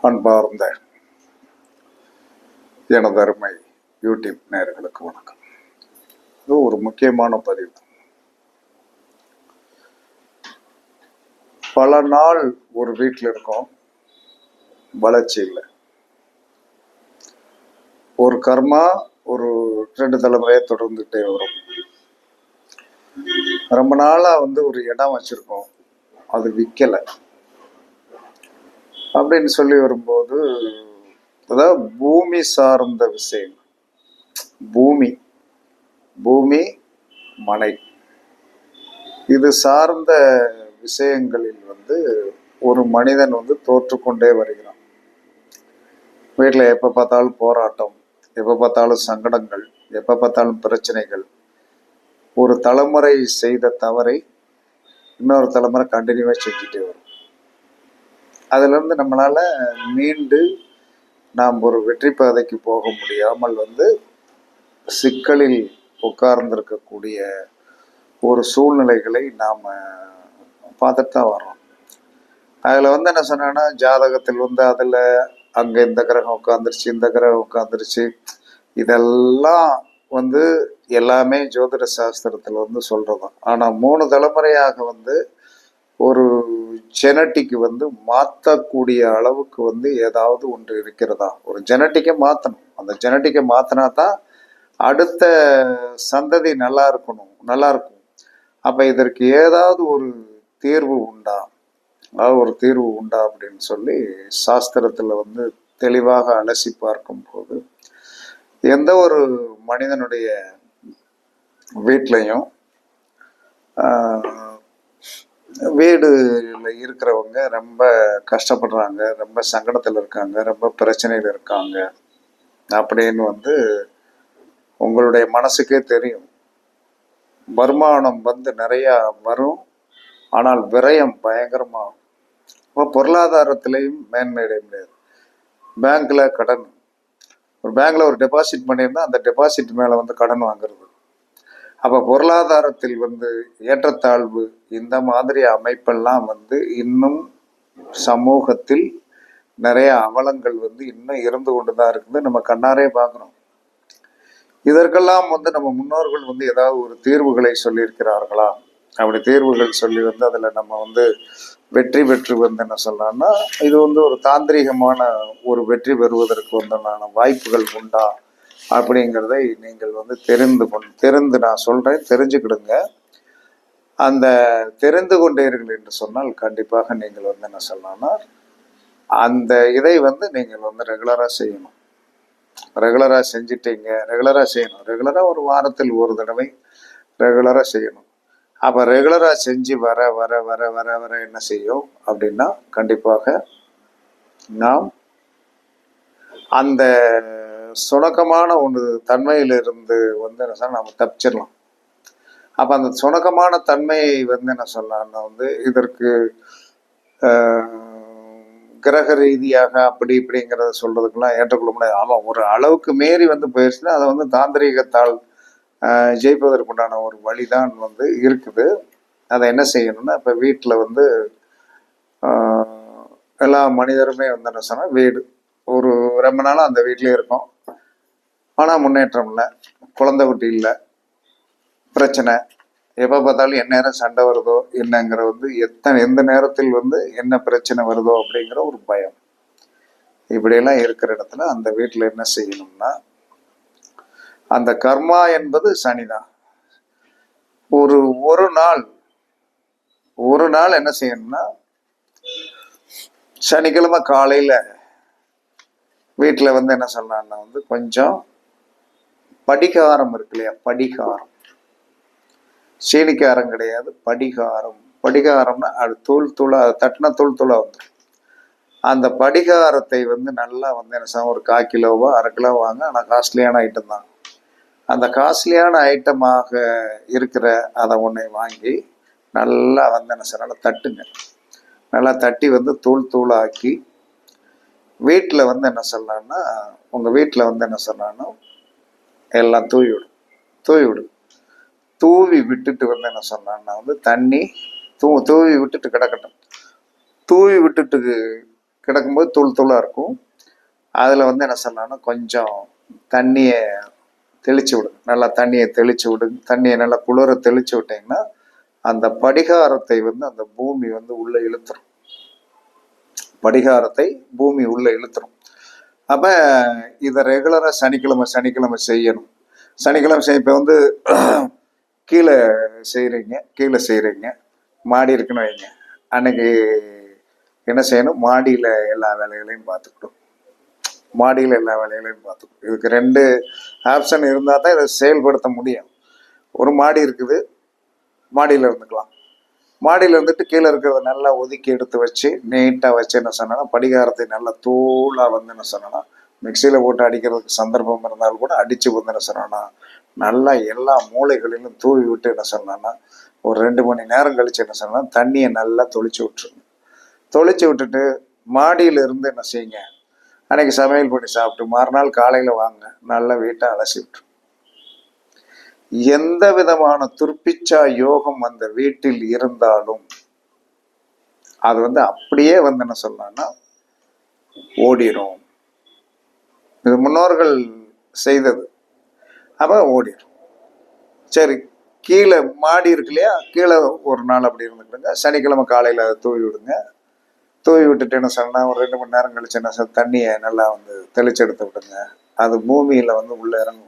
அன்பார்ந்த எனது அருமை யூடியூப் நேயர்களுக்கு வணக்கம். இது ஒரு முக்கியமான பதிவு. பல நாள் ஒரு வீட்டில் இருக்கோம், வளர்ச்சி இல்லை. ஒரு கர்மா ஒரு 2 தலைமுறையை தொடர்ந்துட்டே வரும். ரொம்ப நாளா ஒரு இடம் வச்சிருக்கோம், அது விற்கலை அப்படின்னு சொல்லி வரும்போது, அதாவது பூமி சார்ந்த விஷயம், பூமி மனை இது சார்ந்த விஷயங்களில் ஒரு மனிதன் தோற்றுக்கொண்டே வருகிறான். வீட்டில் எப்போ பார்த்தாலும் போராட்டம், எப்போ பார்த்தாலும் சங்கடங்கள், எப்போ பார்த்தாலும் பிரச்சனைகள். ஒரு தலைமுறை செய்த தவறை இன்னொரு தலைமுறை கண்டினியூவாக செஞ்சுட்டே வரும். அதிலிருந்து நம்மளால மீண்டு நாம் ஒரு வெற்றி பாதைக்கு போக முடியாமல் சிக்கலில் உட்கார்ந்திருக்கக்கூடிய ஒரு சூழ்நிலைகளை நாம் பார்த்துட்டு தான் வரோம். அதில் என்ன சொன்னேன்னா, ஜாதகத்தில் அதில் அங்கே இந்த கிரகம் உட்காந்துருச்சு, இந்த கிரகம் உட்காந்துருச்சு, இதெல்லாம் எல்லாமே ஜோதிட சாஸ்திரத்தில் சொல்றதும். ஆனால் 3 தலைமுறையாக ஒரு ஜெனட்டிக்கு மாற்றக்கூடிய அளவுக்கு ஏதாவது ஒன்று இருக்கிறதா? ஒரு ஜெனட்டிக்கை மாற்றணும். அந்த ஜெனட்டிக்கை மாற்றினா தான் அடுத்த சந்ததி நல்லா இருக்கும். அப்போ இதற்கு ஏதாவது ஒரு தீர்வு உண்டா? அப்படின்னு சொல்லி சாஸ்திரத்தில் தெளிவாக அலசி பார்க்கும்போது, எந்த ஒரு மனிதனுடைய வீட்லையும் வீடுல இருக்கிறவங்க ரொம்ப கஷ்டப்படுறாங்க, ரொம்ப சங்கடத்தில் இருக்காங்க, ரொம்ப பிரச்சனையில் இருக்காங்க அப்படின்னு உங்களுடைய மனசுக்கே தெரியும். வருமானம் நிறையா வரும், ஆனால் விரயம் பயங்கரமாகும். இப்போ பொருளாதாரத்திலையும் மேன்மை அடைய முடியாது. பேங்க்ல கடன், ஒரு பேங்க்ல ஒரு டெபாசிட் பண்ணியிருந்தா அந்த டெபாசிட் மேல கடன் வாங்குறது. அப்போ பொருளாதாரத்தில் ஏற்றத்தாழ்வு, இந்த மாதிரி அமைப்பெல்லாம் இன்னும் சமூகத்தில் நிறைய அவலங்கள் இன்னும் இருந்து கொண்டு தான் இருக்குது. நம்ம கண்ணாரே பார்க்குறோம். இதற்கெல்லாம் நம்ம முன்னோர்கள் ஏதாவது ஒரு தீர்வுகளை சொல்லியிருக்கிறார்களா? அப்படி தீர்வுகள் சொல்லி அதில் நம்ம வெற்றி பெற்று என்ன சொல்லலாம்னா, இது ஒரு தாந்திரிகமான ஒரு வெற்றி பெறுவதற்கு வாய்ப்புகள் உண்டா அப்படிங்கிறதை நீங்கள் தெரிந்து நான் சொல்றேன், தெரிஞ்சுக்கிடுங்க. அந்த தெரிந்து கொண்டீர்கள் என்று சொன்னால் கண்டிப்பாக நீங்கள் என்ன சொல்லலாம்னா, அந்த இதை நீங்கள் ரெகுலராக செய்யணும். ரெகுலராக செஞ்சிட்டீங்க, ரெகுலராக செய்யணும். ரெகுலராக ஒரு வாரத்தில் ஒரு தடவை ரெகுலராக செய்யணும். அப்போ ரெகுலராக செஞ்சு வர வர வர வர வர என்ன செய்யும் அப்படின்னா, கண்டிப்பாக நாம் அந்த சுணக்கமான ஒன்று தன்மையிலிருந்து நம்ம தப்பிச்சிடலாம். அப்போ அந்த சுணக்கமான தன்மையை என்ன சொல்லலாம்னா, இதற்கு கிரக ரீதியாக அப்படி இப்படிங்கிறத சொல்றதுக்கெல்லாம் ஏற்றுக்கொள்ள முடியாது. ஆமாம், ஒரு அளவுக்கு மீறி போயிடுச்சுன்னா அதை தாந்திரீகத்தால் ஜெயிப்பதற்குண்டான ஒரு வழிதான் இருக்குது. அதை என்ன செய்யணும்னா, இப்போ வீட்டில் எல்லா மனிதருமே என்ன சொன்னால், வீடு ஒரு ரொம்ப நாளாக அந்த வீட்டிலே இருக்கும், ஆனால் முன்னேற்றம் இல்லை, குழந்தை குட்டி இல்லை, பிரச்சனை, எப்போ பார்த்தாலும் என்ன நேரம் சண்டை வருதோ என்னங்கிற எந்த நேரத்தில் என்ன பிரச்சனை வருதோ அப்படிங்கிற ஒரு பயம். இப்படியெல்லாம் இருக்கிற இடத்துல அந்த வீட்டில் என்ன செய்யணும்னா, அந்த கர்மா என்பது சனிதான். ஒரு நாள் என்ன செய்யணும்னா, சனிக்கிழமை காலையில வீட்டில் என்ன சொல்லலாம்னா, கொஞ்சம் படிகாரம் இருக்கு இல்லையா, படிகாரம், சீனிக்காரம் கிடையாது, படிகாரம்னா அது தூளா தட்டின தூளா வந்துடும். அந்த படிகாரத்தை நல்லா என்ன ஒரு 1/4 கிலோவோ 1/2 கிலோ வாங்க. ஆனால் காஸ்ட்லியான ஐட்டம் தான். அந்த காஸ்ட்லியான ஐட்டமாக இருக்கிற அதை ஒன்றை வாங்கி நல்லா என்ன சொன்னால தட்டுங்க. நல்லா தட்டி தூளாக்கி வீட்டில் என்ன சொல்லலாம்னா, உங்கள் வீட்டில் என்ன சொல்லலாம்னா, எல்லாம் தூவி விடு. தூவி விட்டுட்டு என்ன சொன்னான்னா, தண்ணி தூவி விட்டுட்டு கிடக்கட்டும். தூவி விட்டுட்டு கிடக்கும்போது தூள் தூளாக இருக்கும். அதில் வந்து என்ன சொல்லலாம்னா கொஞ்சம் தண்ணியை தெளித்து விடுங்க. நல்லா தண்ணியை தெளித்து விடுங்க. தண்ணியை நல்லா குளிர தெளித்து விட்டிங்கன்னா அந்த படிகாரத்தை வந்து அந்த பூமி வந்து உள்ளே இழுத்துரும். படிகாரத்தை பூமி உள்ளே இழுத்துரும். அப்போ இதை ரெகுலராக சனிக்கிழமை செய்யணும். சனிக்கிழமை இப்போ வந்து கீழே செய்கிறீங்க, மாடி இருக்குன்னு வைங்க. அன்னைக்கு என்ன செய்யணும், மாடியில் எல்லா வேலைகளையும் பார்த்துக்கிட்டோம். இதுக்கு 2 ஆப்ஷன் இருந்தால் தான் இதை செயல்படுத்த முடியும். ஒரு மாடி இருக்குது, மாடியில் இருந்துக்கலாம். மாடியில் இருந்துட்டு கீழே இருக்கிறத நல்லா ஒதுக்கி எடுத்து வச்சு நீட்டாக வச்சு என்ன சொன்னா படிகாரத்தை நல்லா தூளாக வந்து என்ன சொன்னா மிக்சியில் போட்டு அடிக்கிறதுக்கு சந்தர்ப்பம் இருந்தாலும் கூட அடித்து வந்து என்ன சொன்னா நல்லா எல்லா மூளைகளிலும் தூவி விட்டு என்ன சொன்னா ஒரு 2 மணி நேரம் கழிச்சு என்ன சொன்னா தண்ணியை நல்லா தொளிச்சு விட்டுருங்க. தொளிச்சு விட்டுட்டு மாடியில் இருந்து என்ன செய்யுங்க, அன்னைக்கு சமையல் பண்ணி சாப்பிட்டு மறுநாள் காலையில் வாங்க, நல்லா வீட்டை அலசி விட்டுரு. எந்த விதமான துர்ப்பிச்சா யோகம் அந்த வீட்டில் இருந்தாலும் அது வந்து அப்படியே வந்து என்ன சொல்லலாம்னா ஓடிடும். இது முன்னோர்கள் செய்தது. அப்ப ஓடிடும். சரி, கீழே மாடி இருக்கு இல்லையா, கீழே ஒரு நாள் அப்படி இருந்துக்கிடுங்க. சனிக்கிழமை காலையில் அதை தூவி விடுங்க. தூவி விட்டுட்டு என்ன சொன்னால் ஒரு 2 மணி நேரம் கழிச்சு என்ன சொல் தண்ணியை நல்லா வந்து தெளிச்சு எடுத்து விடுங்க. அது பூமியில் வந்து உள்ளே இறங்கும்.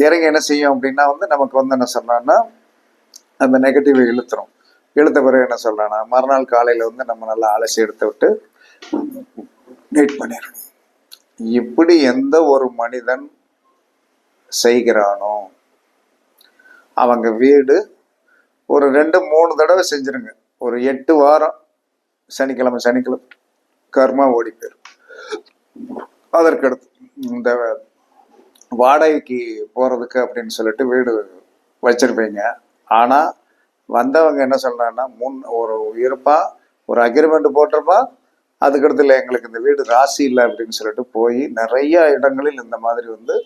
இறங்கி என்ன செய்யும் அப்படின்னா வந்து நமக்கு வந்து என்ன சொன்னான்னா அந்த நெகட்டிவ் இழுத்துரும். இழுத்த பிறகு என்ன சொல்றான்னா மறுநாள் காலையில் வந்து நம்ம நல்லா அலசி எடுத்து விட்டு நீட் பண்ணிடணும். இப்படி எந்த ஒரு மனிதன் செய்கிறானோ அவங்க வீடு ஒரு 2-3 தடவை செஞ்சிருங்க. ஒரு 8 வாரம் சனிக்கிழமை கர்மா ஓடி போயிடும். அதற்கடுத்து இந்த வாடகைக்கு போகிறதுக்கு அப்படின்னு சொல்லிட்டு வீடு வச்சிருப்பீங்க. ஆனால் வந்தவங்க என்ன சொல்கிறாங்கன்னா ஒரு இருப்பான், ஒரு அக்ரிமெண்ட் போட்டிருப்பான். அதுக்கடுத்து இல்லை எங்களுக்கு இந்த வீடு ராசி இல்லை அப்படின்னு சொல்லிட்டு போய் நிறைய இடங்களில் இந்த மாதிரி வந்து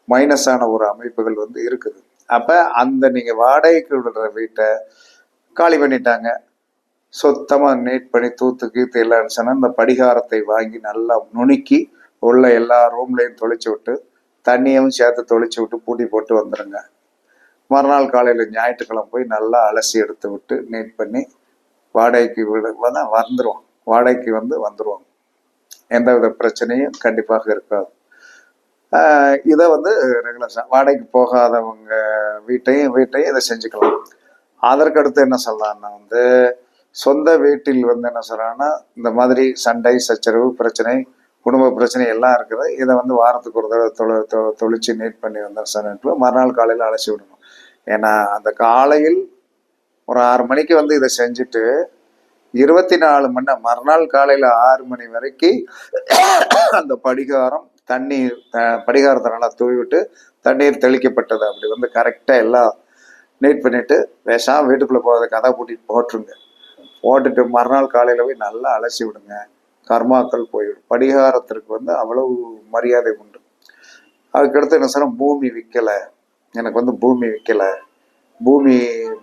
மைனஸான ஒரு அமைப்புகள் வந்து இருக்குது. அப்போ அந்த நீங்கள் வாடகைக்கு விடுற வீட்டை காலி பண்ணிட்டாங்க, சுத்தமாக நீட் பண்ணி தூத்து கீத்து இல்லைன்னு சொன்னால் இந்த படிகாரத்தை வாங்கி நல்லா நுணுக்கி உள்ள எல்லா ரூம்லையும் தொளிச்சு விட்டு தண்ணியும் சேர்த்து தொளிச்சு விட்டு பூட்டி போட்டு வந்துடுங்க. மறுநாள் காலையில் ஞாயிற்றுக்கிழமை போய் நல்லா அலசி எடுத்து விட்டு நீட் பண்ணி வாடகைக்கு வீடு தான் வந்துடுவோம். வாடகைக்கு வந்துடுவாங்க. எந்தவித பிரச்சனையும் கண்டிப்பாக இருக்காது. இதை வந்து ரெகுலர் வாடகைக்கு போகாதவங்க வீட்டையும் இதை செஞ்சுக்கலாம். அதற்கடுத்து என்ன சொல்லலாம்னா வந்து சொந்த வீட்டில் வந்து என்ன சொல்கிறாங்கன்னா இந்த மாதிரி சண்டை சச்சரவு பிரச்சனை குடும்ப பிரச்சனை எல்லாம் இருக்குது. இதை வந்து வாரத்துக்கு ஒரு தடவை தொளிச்சு நீட் பண்ணி வந்து மறுநாள் காலையில் அலசி விடணும். ஏன்னா அந்த காலையில் ஒரு 6 மணிக்கு வந்து இதை செஞ்சுட்டு 24 மணி நேரம் மறுநாள் காலையில் 6 மணி வரைக்கும் அந்த படிகாரம் தண்ணீர் படிகாரத்தை நல்லா தூவி விட்டு தண்ணீர் தெளிக்கப்பட்டது அப்படி வந்து கரெக்டாக எல்லாம் நீட் பண்ணிட்டு பேசாமல் வீட்டுக்குள்ளே போகிறத கதை பூட்டிட்டு போட்டுருங்க. போட்டுட்டு மறுநாள் காலையில் போய் நல்லா அலசி விடுங்க. கர்மாக்கள் போயிடும். படிகாரத்திற்கு வந்து அவ்வளவு மரியாதை உண்டு. அதுக்கடுத்து என்ன சொன்னால் பூமி விற்கலை, எனக்கு வந்து பூமி விற்கலை, பூமி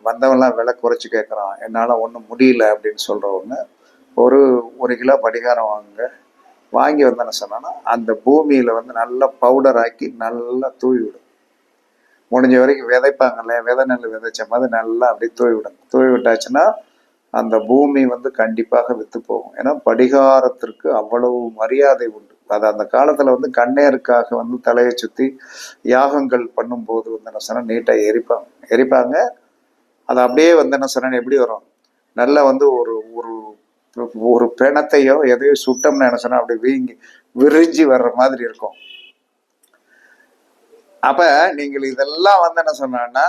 வந்தவன்லாம் விலை குறைச்சி கேட்குறான், என்னால் ஒன்றும் முடியல அப்படின்னு சொல்கிறவங்க ஒரு கிலோ படிகாரம் வாங்கி வந்து என்ன சொன்னா அந்த பூமியில் வந்து நல்லா பவுடர் ஆக்கி நல்லா தூவி விடும். முடிஞ்ச வரைக்கும் விதைப்பாங்கல்ல, விதை நெல் விதைச்ச மாதிரி நல்லா அப்படியே தூவி விடுங்க. தூவி விட்டாச்சுன்னா அந்த பூமி வந்து கண்டிப்பாக விற்று போகும். ஏன்னா படிகாரத்திற்கு அவ்வளவு மரியாதை உண்டு. அது அந்த காலத்தில் வந்து கண்ணேருக்காக வந்து தலையை சுற்றி யாகங்கள் பண்ணும்போது வந்து என்ன சொன்னால் நீட்டாக எரிப்பாங்க. அது அப்படியே வந்து என்ன சொன்னா எப்படி வரும், நல்லா வந்து ஒரு ஒரு ஒரு பிணத்தையோ எதையோ சுட்டம்னு என்ன சொன்னா அப்படி விரிஞ்சி வர்ற மாதிரி இருக்கும். அப்ப நீங்கள் இதெல்லாம் வந்து என்ன சொன்னா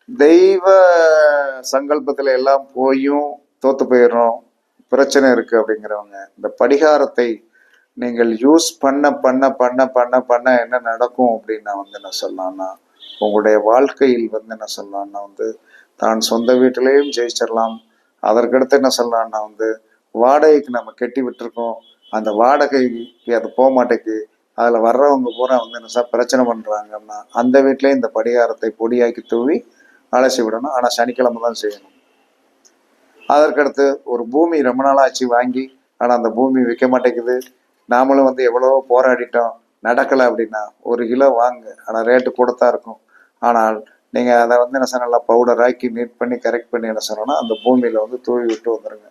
தெய்வ சங்கல்பத்துல எல்லாம் போயும் தோத்து போயிடும், பிரச்சனை இருக்கு அப்படிங்கிறவங்க இந்த படிகாரத்தை நீங்கள் யூஸ் பண்ண பண்ண பண்ண பண்ண பண்ண என்ன நடக்கும் அப்படின்னா வந்து என்ன சொல்லலாம்னா உங்களுடைய வாழ்க்கையில் வந்து என்ன சொல்லலாம்னா வந்து தான் சொந்த வீட்டிலையும் ஜெயிச்சிடலாம். அதற்கடுத்து என்ன சொல்லலாம்னா வந்து வாடகைக்கு நம்ம கட்டி விட்டுருக்கோம், அந்த வாடகைக்கு அது போக மாட்டேங்குது, அதில் வர்றவங்க பூரா வந்து என்ன பிரச்சனை பண்ணுறாங்கன்னா அந்த வீட்டிலேயே இந்த படிகாரத்தை பொடியாக்கி தூவி அலசி விடணும். ஆனால் சனிக்கிழமை தான் செய்யணும். அதற்கடுத்து ஒரு பூமி ரொம்ப நாளாச்சு வாங்கி ஆனால் அந்த பூமி விற்க மாட்டேங்குது. நாமளும் வந்து எவ்வளவோ போராடிட்டோம், நடக்கலை அப்படின்னா 1 கிலோ வாங்க, ஆனால் ரேட்டு கூட தான் இருக்கும். ஆனால் நீங்கள் அதை வந்து என்ன சொன்னால் நல்லா பவுடர் ஆக்கி நீட் பண்ணி கரெக்ட் பண்ணி என்ன சொன்னோன்னா அந்த பூமியில் வந்து தூவி விட்டு வந்துடுங்க.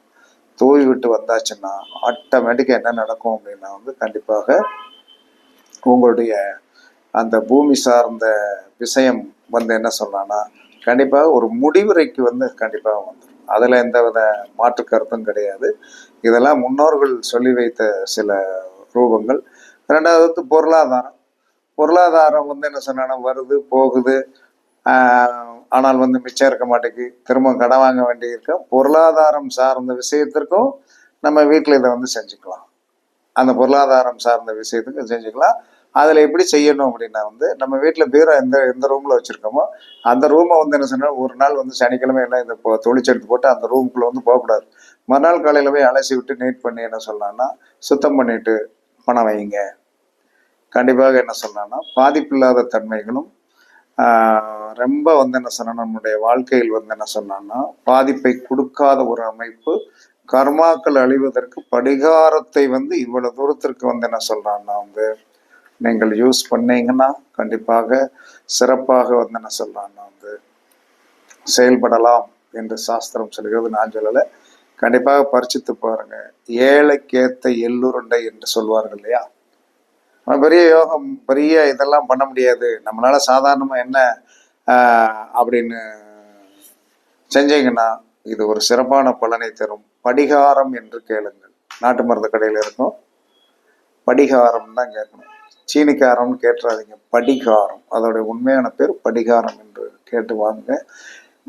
தூவி விட்டு வந்தாச்சுன்னா ஆட்டோமேட்டிக்காக என்ன நடக்கும் அப்படின்னா வந்து கண்டிப்பாக உங்களுடைய அந்த பூமி சார்ந்த விஷயம் வந்து என்ன சொல்லலாம்னா கண்டிப்பாக ஒரு முடிவுரைக்கு வந்து கண்டிப்பாக வந்துடும். அதில் எந்த வித மாற்று கருத்தும் கிடையாது. இதெல்லாம் முன்னோர்கள் சொல்லி வைத்த சில ரூபங்கள். ரெண்டாவது வந்து பொருளாதாரம். பொருளாதாரம் வந்து என்ன சொன்னா வருது போகுது, ஆனால் வந்து மிச்சம் இருக்க மாட்டேங்குது, திரும்ப கடன் வாங்க வேண்டியிருக்கும். பொருளாதாரம் சார்ந்த விஷயத்திற்கும் நம்ம வீட்டில் இதை வந்து செஞ்சுக்கலாம். அந்த பொருளாதாரம் சார்ந்த விஷயத்துக்கு செஞ்சுக்கலாம். அதில் எப்படி செய்யணும் அப்படின்னா வந்து நம்ம வீட்டில் பீரோ எந்த ரூமில் வச்சுருக்கோமோ அந்த ரூமை வந்து என்ன சொன்னால் ஒரு நாள் வந்து சனிக்கிழமை எல்லாம் இந்த தொழிற்செடுத்து போட்டு அந்த ரூமுக்குள்ளே வந்து போகக்கூடாது. மறுநாள் காலையில் போய் அலசி விட்டு நீட் பண்ணி என்ன சொல்லலாம்னா சுத்தம் பண்ணிட்டு பணம் வைங்க. கண்டிப்பாக என்ன சொல்லலாம்னா பாதிப்பில்லாத தன்மைகளும் ரொம்ப வந்து என்ன சொன்னால் நம்முடைய வாழ்க்கையில் வந்து என்ன சொன்னான்னா பாதிப்பை கொடுக்காத ஒரு அமைப்பு, கர்மாக்கள் அழிவதற்கு படிகாரத்தை வந்து இவ்வளவு தூரத்திற்கு வந்து என்ன சொல்றான்னா வந்து நீங்கள் யூஸ் பண்ணீங்கன்னா கண்டிப்பாக சிறப்பாக வந்து என்ன சொல்றான்னா வந்து செயல்படலாம் என்று சாஸ்திரம் சொல்கிறது. நான் சொல்லலை, கண்டிப்பாக பரிச்சித்து பாருங்க. ஏழைக்கேத்த எள்ளுருண்டை என்று சொல்வார்கள் இல்லையா? பெரிய யோகம், பெரிய இதெல்லாம் பண்ண முடியாது, நம்மளால சாதாரணமா என்ன அப்படின்னு செஞ்சீங்கன்னா இது ஒரு சிறப்பான பலனை தரும். படிகாரம் என்று கேளுங்கள். நாட்டு மருந்து கடையில் இருக்கும், படிகாரம் தான் கேட்கணும். சீனிக்காரம்னு கேட்டுறாதீங்க, படிகாரம். அதோடைய உண்மையான பேர் படிகாரம் என்று கேட்டு வாங்க.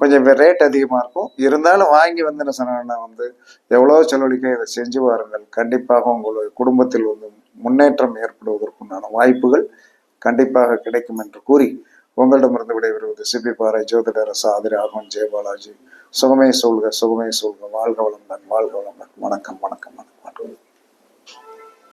கொஞ்சம் ரேட் அதிகமாக இருக்கும், இருந்தாலும் வாங்கி வந்து என்ன சொன்னா வந்து எவ்வளோ செலவழிக்க இதை செஞ்சு வாருங்கள். கண்டிப்பாக உங்களுடைய குடும்பத்தில் வந்து முன்னேற்றம் ஏற்படுவதற்குண்டான வாய்ப்புகள் கண்டிப்பாக கிடைக்கும் என்று கூறி உங்களிடமிருந்து விடைபெறுவது சிபி பாறை ஜோதிடர் ஆதிராகவன் ஜெயபாலாஜி. சுகமே சொல்க, சுகமே சொல்க. வாழ்க வளமுடன், வாழ்க வளமுடன். வணக்கம், வணக்கம்.